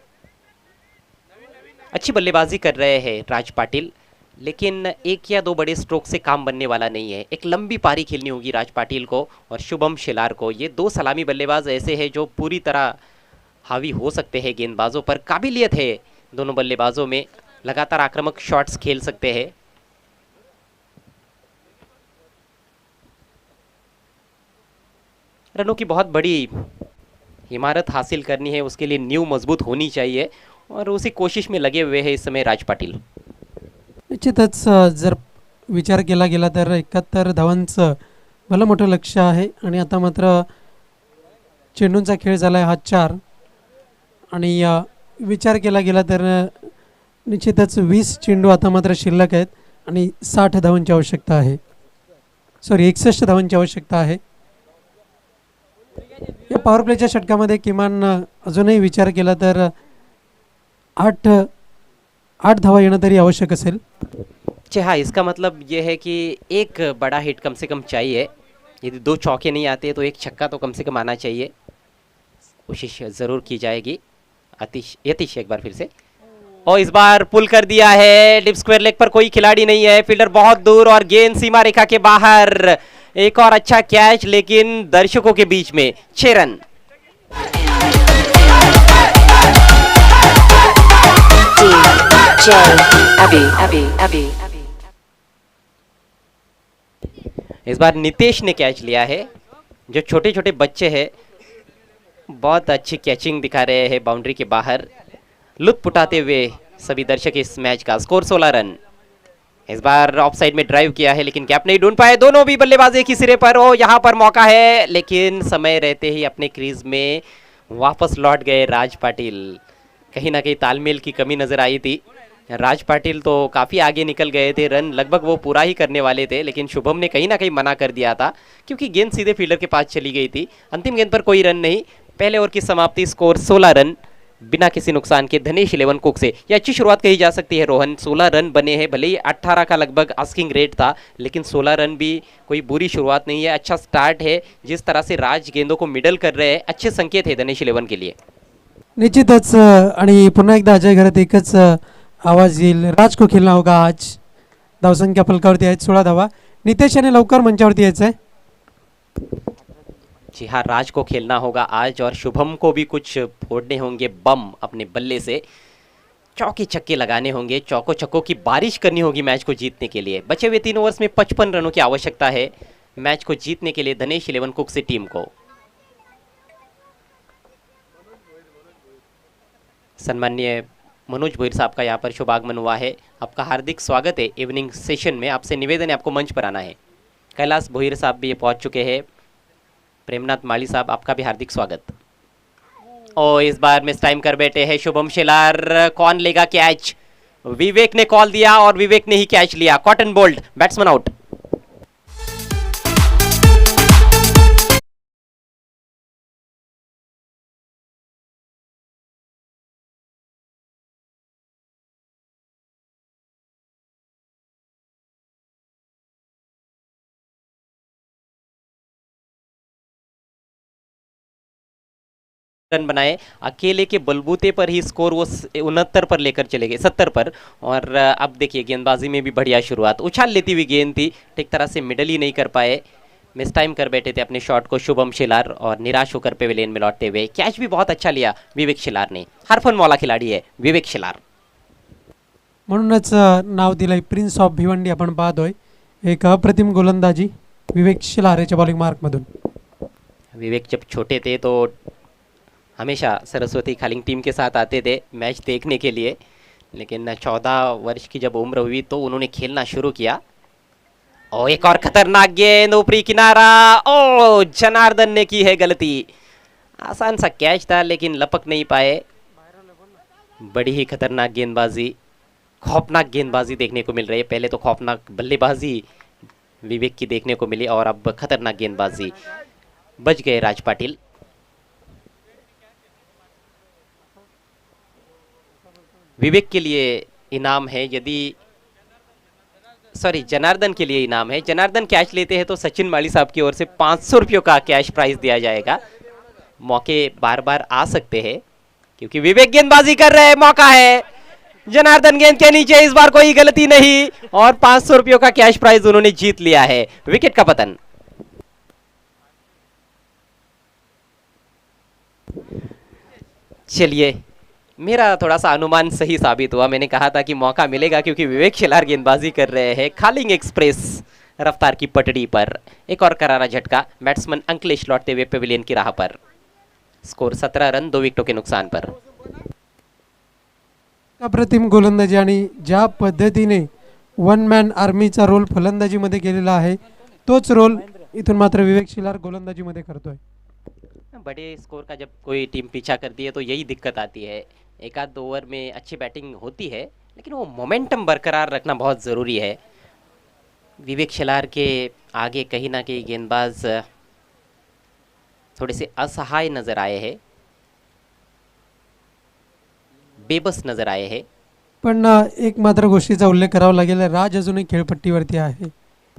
S2: अच्छी बल्लेबाजी कर रहे हैं राज पाटिल, लेकिन 1 या 2 बड़े स्ट्रोक से काम बनने वाला नहीं है। एक लंबी पारी खेलनी होगी राज पाटिल को और शुभम शेलार को। ये 2 सलामी बल्लेबाज ऐसे हैं जो पूरी तरह हावी हो सकते हैं गेंदबाजों पर। काबिलियत है दोनों बल्लेबाजों में, लगातार आक्रामक शॉट्स खेल सकते हैं। रनों की बहुत बड़ी इमारत हासिल करनी है, उसके लिए नींव मजबूत होनी चाहिए, और उसी कोशिश में लगे हुए हैं इस समय राज पाटिल।
S1: निश्चितच जर विचार केला गेला तर 71 धावांचं भलं मोठं लक्ष आहे, आणि आता मात्र चेंडूंचा खेळ झाला आहे हा 4, आणि विचार केला गेला तर निश्चितच 20 चेंडू आता मात्र शिल्लक आहेत आणि 60 धावांची आवश्यकता आहे, 61 धावांची आवश्यकता आहे। या पॉवर प्लेच्या षटकामध्ये किमान अजूनही विचार केला तर 8 धावा येणं तरी आवश्यक असेल।
S2: हाँ, इसका मतलब ये है कि एक बड़ा हिट कम से कम चाहिए। यदि 2 चौके नहीं आते तो एक छक्का तो कम से कम आना चाहिए। कोशिश ज़रूर की जाएगी। यतीश एक बार फिर से, और इस बार पुल कर दिया है। डिप स्क्वायर लेग पर कोई खिलाड़ी नहीं है, फील्डर बहुत दूर और गेंद सीमा रेखा के बाहर। एक और अच्छा कैच, लेकिन दर्शकों के बीच में। 6 रन। इस बार नितेश ने कैच लिया है। जो छोटे छोटे बच्चे हैं बहुत अच्छी कैचिंग दिखा रहे हैं बाउंड्री के बाहर, लुत्फ उठाते हुए सभी दर्शक इस मैच का। Score 16 run. Is bar of side में ड्राइव किया है लेकिन गैप नहीं ढूंढ पाए दोनों भी बल्लेबाज एक ही सिरे पर। हो यहाँ पर मौका है लेकिन समय रहते ही अपने क्रीज में वापस लौट गए राज पाटिल। कहीं ना कहीं तालमेल की कमी नजर आई थी। राज पाटिल तो काफ़ी आगे निकल गए थे, रन लगभग वो पूरा ही करने वाले थे लेकिन शुभम ने कहीं ना कहीं मना कर दिया था क्योंकि गेंद सीधे फील्डर के पास चली गई थी। अंतिम गेंद पर कोई रन नहीं। पहले ओवर की समाप्ति, स्कोर 16 रन बिना किसी नुकसान के धनेश 11 कुक से। ये अच्छी शुरुआत कही जा सकती है रोहन। 16 रन बने हैं, भले ही 18 का लगभग आस्किंग रेट था लेकिन 16 रन भी कोई बुरी शुरुआत नहीं है। अच्छा स्टार्ट है। जिस तरह से राज गेंदों को मिडल कर रहे हैं, अच्छे संकेत है धनेश 11 के लिए।
S1: निश्चितच आणि पुन्हा एकदा अजय घरात एकच आवाज येईल, राज को खेळणं होगा आज. धावसंख्या फलकावरती आहेत 16 धावा. नितेश याने लवकर मंचावरती यायचं आहे.
S2: जी हाँ, राज को खेलना होगा आज और शुभम को भी कुछ फोड़ने होंगे बम अपने बल्ले से। चौके छक्के लगाने होंगे, चौको छक्कों की बारिश करनी होगी मैच को जीतने के लिए। बचे हुए 3 ओवर्स में 55 रनों की आवश्यकता है मैच को जीतने के लिए धनेश 11 कुक से टीम को। सम्माननीय मनोज भोईर साहब का यहाँ पर शुभ आगमन हुआ है। आपका हार्दिक स्वागत है इवनिंग सेशन में। आपसे निवेदन है आपको मंच पर आना है। कैलाश भोईर साहब भी ये पहुँच चुके हैं। प्रेमनाथ माली साहब, आपका भी हार्दिक स्वागत। और इस बार मिस टाइम कर बैठे हैं शुभम शेलार। कौन लेगा कैच? विवेक ने कॉल दिया और विवेक ने ही कैच लिया। Caught and bowled, batsman out. Run बनाए अकेले के बलबूते पर ही स्कोर वो 69 पर लेकर चले गए, 70 पर। और अब देखिए गेंदबाजी में भी बढ़िया शुरुआत, उछाल लेती हुई गेंद थी, ठीक तरह से मिडल ही नहीं कर पाए। मिस टाइम कर बैठे थे अपने शॉट को शुभम शेलार और निराश होकर पेविलियन में लौटते हुए। कैच भी बहुत अच्छा लिया विवेक शेलार ने। हरफन मौला खिलाड़ी है विवेक शेलार।
S1: म्हणूनच नाव दिलंय प्रिन्स ऑफ भिवंडी. आपण पाहतोय एक अप्रतिम गोलंदाजी विवेक शिलार याच्या बॉलिंग मार्कमधून.
S2: विवेक जब छोटे थे तो हमेशा सरस्वती खालिंग टीम के साथ आते थे मैच देखने के लिए, लेकिन 14 वर्ष की जब उम्र हुई तो उन्होंने खेलना शुरू किया। ओ एक और खतरनाक गेंद, ऊपरी किनारा। ओ जनार्दन ने की है गलती। आसान सा कैच था लेकिन लपक नहीं पाए। बड़ी ही खतरनाक गेंदबाजी, खौफनाक गेंदबाजी देखने को मिल रही है। पहले तो खौफनाक बल्लेबाजी विवेक की देखने को मिली और अब खतरनाक गेंदबाजी। बच गए राज पाटिल। विवेक के लिए इनाम है, यदि सॉरी जनार्दन के लिए इनाम है। जनार्दन कैच लेते हैं तो सचिन माली साहब की ओर से 500 रुपयों का कैश प्राइज दिया जाएगा। मौके बार बार आ सकते हैं क्योंकि विवेक गेंदबाजी कर रहे हैं, मौका है। जनार्दन गेंद के नीचे, इस बार कोई गलती नहीं और 500 रुपयों का कैश प्राइज उन्होंने जीत लिया है। विकेट का पतन। चलिए, मेरा थोड़ा सा अनुमान सही साबित हुआ। मैंने कहा था कि मौका मिलेगा क्योंकि विवेक शेलार गेंदबाजी कर रहे हैं। खालिंग एक्सप्रेस रफ्तार की पटड़ी पर। एक और करारा झटका, बैट्समैन अंकलेश लौटते हुए पेविलियन की राह पर। स्कोर 17 रन 2 विकेटों के नुकसान पर।
S1: अप्रतिम गोलंदाजी आणि ज्या पद्धतीने वन मॅन आर्मीचा रोल फलंदाजीमध्ये केलेला आहे तोच रोल इथून मात्र विवेक शिलार गोलंदाजीमध्ये करतोय.
S2: बड़े स्कोर का जब कोई टीम पीछा करती है तो यही दिक्कत आती है। एक आध ओवर में अच्छी बैटिंग होती है लेकिन वो मोमेंटम बरकरार रखना बहुत ज़रूरी है। विवेक शेलार के आगे कहीं ना कहीं गेंदबाज थोड़े से असहाय नज़र आए हैं, बेबस नज़र आए हैं।
S1: पण एक मात्र गोष्टीचा उल्लेख करावा लागेल, राज अजूनही खेळपट्टीवरती आहे,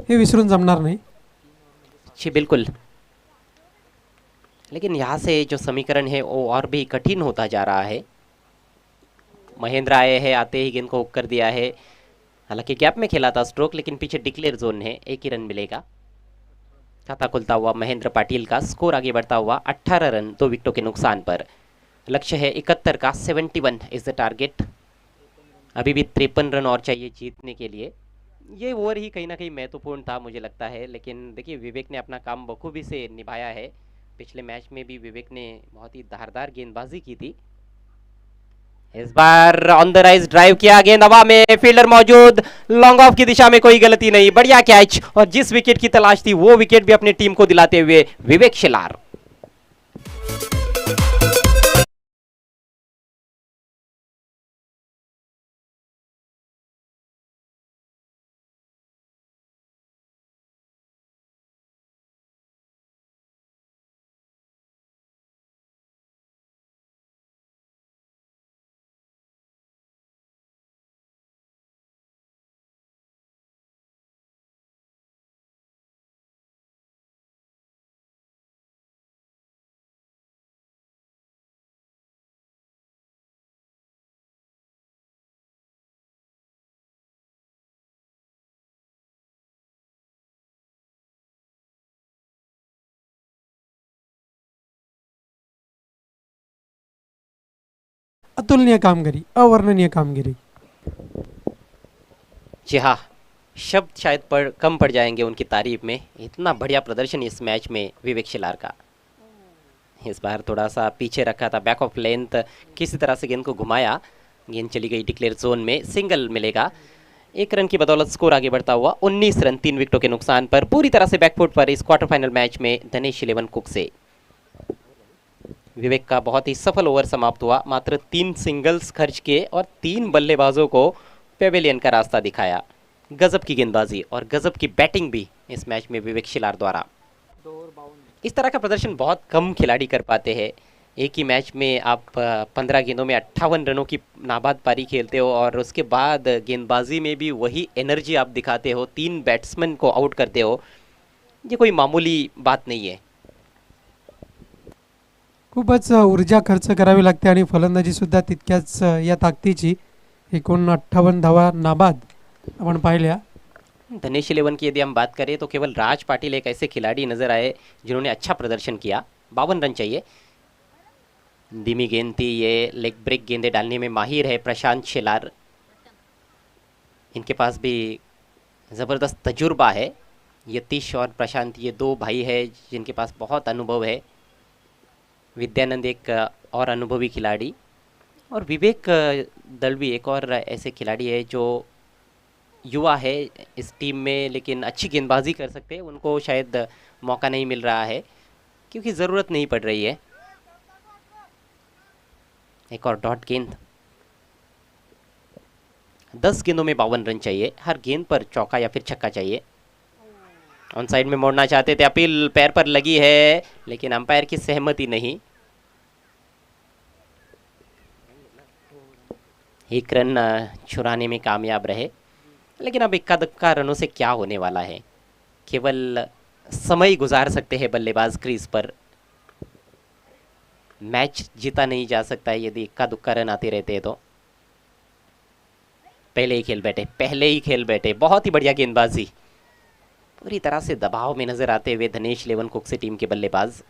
S1: हे विसरून जमणार नाही.
S2: जी बिल्कुल, लेकिन यहाँ से जो समीकरण है वो और भी कठिन होता जा रहा है। महेंद्र आए हैं, आते ही गेंद को हुक कर दिया है। हालांकि गैप में खेला था स्ट्रोक, लेकिन पीछे डिक्लेयर जोन है, एक ही रन मिलेगा। खाता खुलता हुआ महेंद्र पाटिल का। स्कोर आगे बढ़ता हुआ 18 रन 2 विकेटों के नुकसान पर। लक्ष्य है 71 का, 71 इज द टारगेट। अभी भी 53 रन और चाहिए जीतने के लिए। ये ओवर ही कहीं ना कहीं महत्वपूर्ण था मुझे लगता है, लेकिन देखिए विवेक ने अपना काम बखूबी से निभाया है। पिछले मैच में भी विवेक ने बहुत ही धारदार गेंदबाजी की थी। इस बार ऑन द राइज ड्राइव किया, गेंद हवा में, फील्डर मौजूद, लॉन्ग ऑफ की दिशा में कोई गलती नहीं, बढ़िया कैच। और जिस विकेट की तलाश थी वो विकेट भी अपनी टीम को दिलाते हुए विवेक शिलार।
S1: अतुलनीय कामगिरी, अवर्णनीय कामगिरी।
S2: जी हाँ, शब्द शायद कम पड़ जाएंगे उनकी तारीफ में। इतना बढ़िया प्रदर्शन इस मैच में विवेक शिलार का। इस बार थोड़ा सा पीछे रखा था, बैक ऑफ लेंथ, किसी तरह से गेंद को घुमाया, गेंद चली गई डिक्लेयर जोन में, सिंगल मिलेगा। 1 रन की बदौलत स्कोर आगे बढ़ता हुआ 19 रन 3 विकेटों के नुकसान पर, पूरी तरह से बैकफुट पर इस क्वार्टर फाइनल मैच में धनेश 11 कुक से। विवेक का बहुत ही सफल ओवर समाप्त हुआ, मात्र 3 सिंगल्स खर्च किए और 3 बल्लेबाजों को पेवेलियन का रास्ता दिखाया। गजब की गेंदबाजी और गजब की बैटिंग भी इस मैच में विवेक शिलार द्वारा। इस तरह का प्रदर्शन बहुत कम खिलाड़ी कर पाते हैं। एक ही मैच में आप 15 गेंदों में 58 रनों की नाबाद पारी खेलते हो और उसके बाद गेंदबाजी में भी वही एनर्जी आप दिखाते हो, 3 बैट्समैन को आउट करते हो। ये कोई मामूली बात नहीं है।
S1: खूपच ऊर्जा खर्च करावी लागते आणि फलंदाजी सुद्धा तितक्याच या ताकदीची। एकूण 58 धावा नाबाद आपण पाहिल्या।
S2: धनेश 11 की यदि हम बात करें तो केवल राज पाटिल एक ऐसे खिलाड़ी नजर आए जिन्होंने अच्छा प्रदर्शन किया। 52 रन चाहिए। धीमी गेंद थी, ये लेग ब्रेक गेंदे डालने में माहिर है प्रशांत शिलार। इनके पास भी ज़बरदस्त तजुर्बा है। यतीश और प्रशांत, ये 2 भाई है जिनके पास बहुत अनुभव है। विद्यानंद एक और अनुभवी खिलाड़ी, और विवेक दलवी एक और ऐसे खिलाड़ी है जो युवा है इस टीम में, लेकिन अच्छी गेंदबाजी कर सकते हैं। उनको शायद मौका नहीं मिल रहा है क्योंकि ज़रूरत नहीं पड़ रही है। एक और डॉट गेंद। 10 गेंदों में 52 रन चाहिए। हर गेंद पर चौका या फिर छक्का चाहिए। ऑन साइड में मोड़ना चाहते थे, अपील पैर पर लगी है लेकिन अंपायर की सहमति नहीं। 1 रन छुड़ाने में कामयाब रहे, लेकिन अब इक्का दुक्का रनों से क्या होने वाला है। केवल समय गुजार सकते हैं बल्लेबाज क्रीज पर। मैच जीता नहीं जा सकता है यदि इक्का दुक्का रन आते रहते हैं तो। पहले ही खेल बैठे, बहुत ही बढ़िया गेंदबाजी। पूरी तरह से दबाव में नजर आते हुए धनेश 11 कुक से टीम के बल्लेबाज।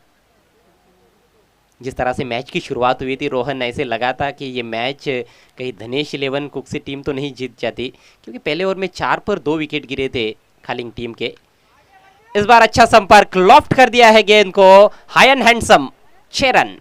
S2: जिस तरह से मैच की शुरुआत हुई थी, रोहन ऐसे लगा था कि ये मैच कहीं धनेश 11 कुक से टीम तो नहीं जीत जाती, क्योंकि पहले ओवर में 4 पर 2 विकेट गिरे थे खालिंग टीम के। इस बार अच्छा संपर्क, लॉफ्ट कर दिया है गेंद को, हाई एंड हैंडसम, 6 रन।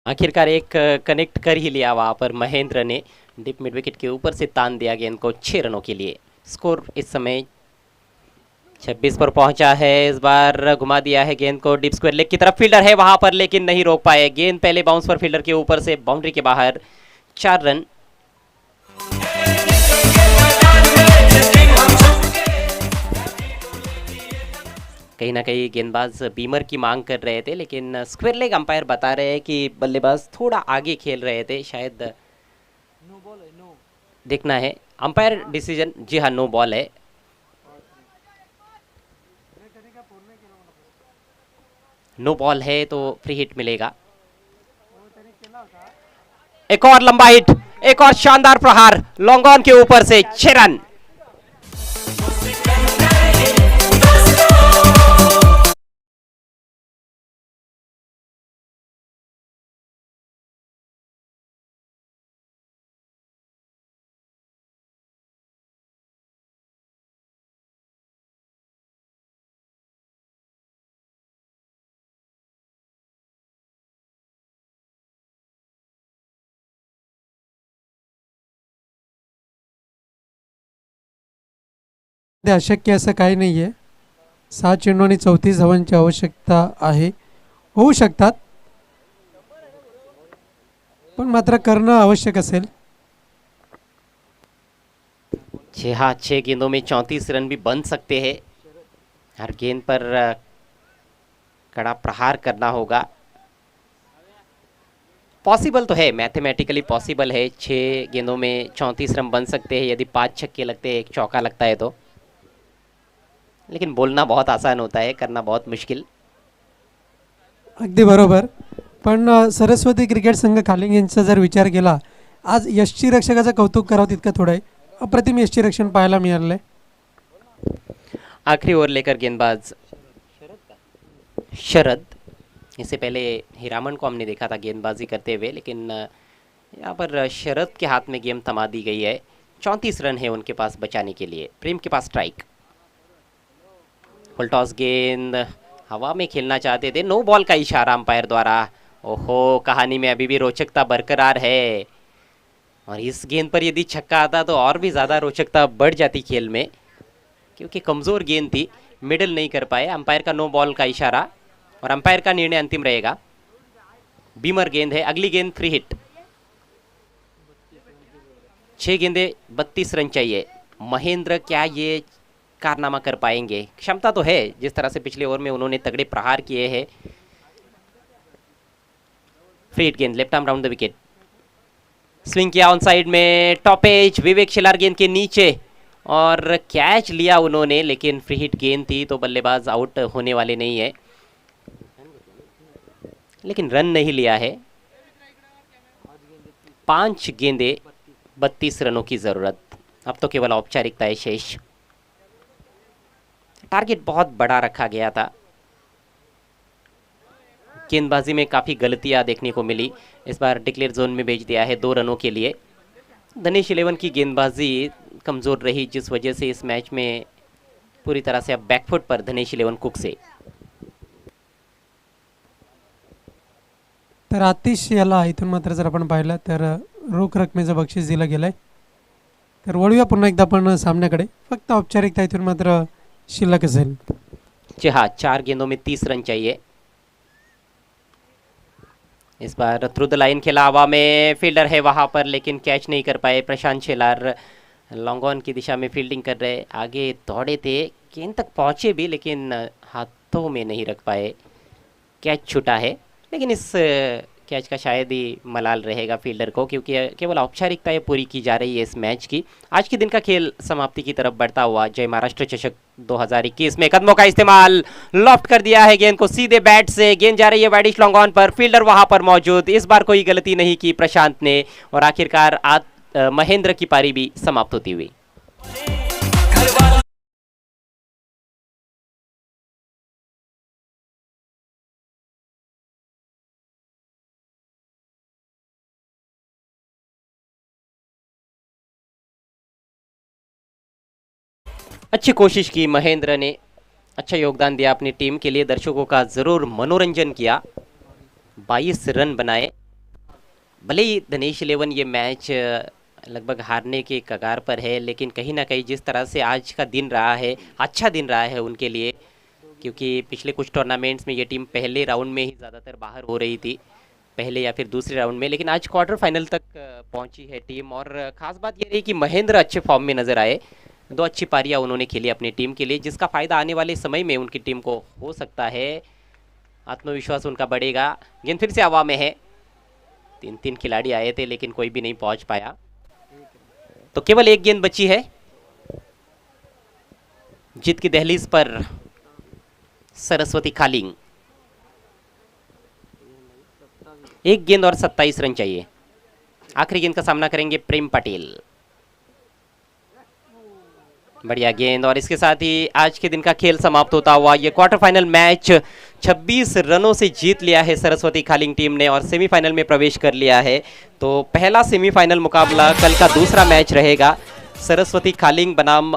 S2: आखिरकार एक कनेक्ट कर ही लिया वहां पर महेंद्र ने। डीप मिड विकेट के ऊपर से तान दिया गेंद को 6 रनों के लिए। स्कोर इस समय 26 पर पहुंचा है। इस बार घुमा दिया है गेंद को डीप स्क्वायर लेग की तरफ, फील्डर है वहां पर लेकिन नहीं रोक पाए। गेंद पहले बाउंस पर फील्डर के ऊपर से बाउंड्री के बाहर, 4 रन। कहीं ना कहीं गेंदबाज बीमर की मांग कर रहे थे, लेकिन स्क्वायर लेग अंपायर बता रहे हैं कि बल्लेबाज थोड़ा आगे खेल रहे थे, शायद देखना है। अंपायर डिसीजन, जी हाँ, नो बॉल है। नो बॉल है तो फ्री हिट मिलेगा। एक और लंबा हिट, एक और शानदार प्रहार लॉन्ग ऑन के ऊपर से 6 रन।
S1: ते अशक्य असं काही नाही आहे. 6 चेंडू आणि 34 धावांची आवश्यकता आहे. होऊ शकतात, पण मात्र करणं आवश्यक असेल.
S2: 6 गेंदों में 34 रन भी बन सकते हैं। हर गेंद पर कड़ा प्रहार करना होगा। पॉसिबल तो है, मैथमेटिकली पॉसिबल है। 6 गेंदों में 34 रन बन सकते हैं यदि 5 छक्के लगते हैं, एक चौका लगता है तो। लेकिन बोलना बहुत आसान होता है, करना बहुत मुश्किल।
S1: अगदी बरोबर. पण सरस्वती क्रिकेट संघ खालिंग यांचा जर विचार केला, आज यष्टीरक्षकाचं कौतुक करावं तितकं थोडं आहे. अप्रतिम यष्टीरक्षण पाहायला मिळालं आहे.
S2: आखिरी ओवर लेकर गेंदबाज शरद। इससे पहले हीरामन को हमने देखा था गेंदबाजी करते हुए, लेकिन यहाँ पर शरद के हाथ में गेम थमा दी गई है। 34 रन है उनके पास बचाने के लिए। प्रेम के पास स्ट्राइक। फुल टॉस गेंद हवा में खेलना चाहते थे, नो बॉल का इशारा अंपायर द्वारा। ओहो, कहानी में अभी भी रोचकता बरकरार है, और इस गेंद पर यदि छक्का आता तो और भी ज़्यादा रोचकता बढ़ जाती खेल में, क्योंकि कमज़ोर गेंद थी, मिडल नहीं कर पाए। अंपायर का नो बॉल का इशारा और अंपायर का निर्णय अंतिम रहेगा। बीमर गेंद है, अगली गेंद फ्री हिट। 6 गेंदे 32 रन चाहिए। महेंद्र क्या ये कारनामा कर पाएंगे? क्षमता तो है, जिस तरह से पिछले ओवर में उन्होंने तगड़े प्रहार किए हैं। फ्री हिट गेंद, left arm round the wicket. Swing किया ऑन साइड में, टॉप एज, विवेक शिलार गेंद के नीचे और कैच लिया उन्होंने, लेकिन फ्री हिट गेंद थी तो बल्लेबाज आउट होने वाले नहीं है। लेकिन रन नहीं लिया है। 5 गेंदे 32 रनों की ज़रूरत। अब तो केवल औपचारिकता है शेष। टारगेट बहुत बड़ा रखा गया था। गेंदबाजी में काफ़ी गलतियां देखने को मिली। इस बार डिक्लेयर जोन में भेज दिया है 2 रनों के लिए। धनेश 11 की गेंदबाजी कमज़ोर रही, जिस वजह से इस मैच में पूरी तरह से अब बैकफुट पर धनेश 11 कुक से।
S1: तर आतिश याला इथून मात्र जर आपण पाहिलं तर रोख रकमेचं बक्षीस दिलं गेलं आहे. तर वळूया पुन्हा एकदा आपण सामन्याकडे. फक्त औपचारिकता इथून मात्र शिल्लक असेल.
S2: जी हाँ, 4 गेंदों में 30 रन चाहिए। इस बार थ्रू द लाइन खेला हवा में, फील्डर है वहाँ पर लेकिन कैच नहीं कर पाए। प्रशांत शेलार लॉन्ग ऑन की दिशा में फील्डिंग कर रहे, आगे दौड़े थे, गेंद तक पहुँचे भी लेकिन हाथों में नहीं रख पाए। कैच छूटा है, लेकिन इस कैच का शायद ही मलाल रहेगा फील्डर को, क्योंकि केवल औपचारिकताएं पूरी की जा रही है इस मैच की। आज के दिन का खेल समाप्ति की तरफ बढ़ता हुआ। जय महाराष्ट्र चषक 2021 में कदमों का इस्तेमाल, लॉफ्ट कर दिया है गेंद को सीधे बैट से। गेंद जा रही है widish long on per, fielder वहां पर मौजूद। इस बार कोई गलती नहीं की प्रशांत ने, और आखिरकार महेंद्र की पारी भी समाप्त होती हुई। अच्छी कोशिश की महेंद्र ने, अच्छा योगदान दिया अपनी टीम के लिए, दर्शकों का ज़रूर मनोरंजन किया। 22 रन बनाए। भले ही धनेश 11 ये मैच लगभग हारने के कगार पर है, लेकिन कहीं ना कहीं जिस तरह से आज का दिन रहा है, अच्छा दिन रहा है उनके लिए, क्योंकि पिछले कुछ टूर्नामेंट्स में ये टीम पहले राउंड में ही ज़्यादातर बाहर हो रही थी, पहले या फिर दूसरे राउंड में, लेकिन आज क्वार्टर फाइनल तक पहुंची है टीम। और ख़ास बात ये रही कि महेंद्र अच्छे फॉर्म में नज़र आए। 2 अच्छी पारियां उन्होंने खेली अपनी टीम के लिए, जिसका फ़ायदा आने वाले समय में उनकी टीम को हो सकता है। आत्मविश्वास उनका बढ़ेगा। गेंद फिर से हवा में है। 3 खिलाड़ी आए थे लेकिन कोई भी नहीं पहुंच पाया, तो केवल एक गेंद बची है। जीत की दहलीज पर सरस्वती खालिंग। 1 गेंद और 27 रन चाहिए। आखिरी गेंद का सामना करेंगे प्रेम पटेल। बढ़िया गेंद और इसके साथ ही आज के दिन का खेल समाप्त होता हुआ ये क्वार्टर फाइनल मैच 26 रनों से जीत लिया है सरस्वती खालिंग टीम ने और सेमीफाइनल में प्रवेश कर लिया है। तो पहला सेमीफाइनल मुकाबला कल का दूसरा मैच रहेगा सरस्वती खालिंग बनाम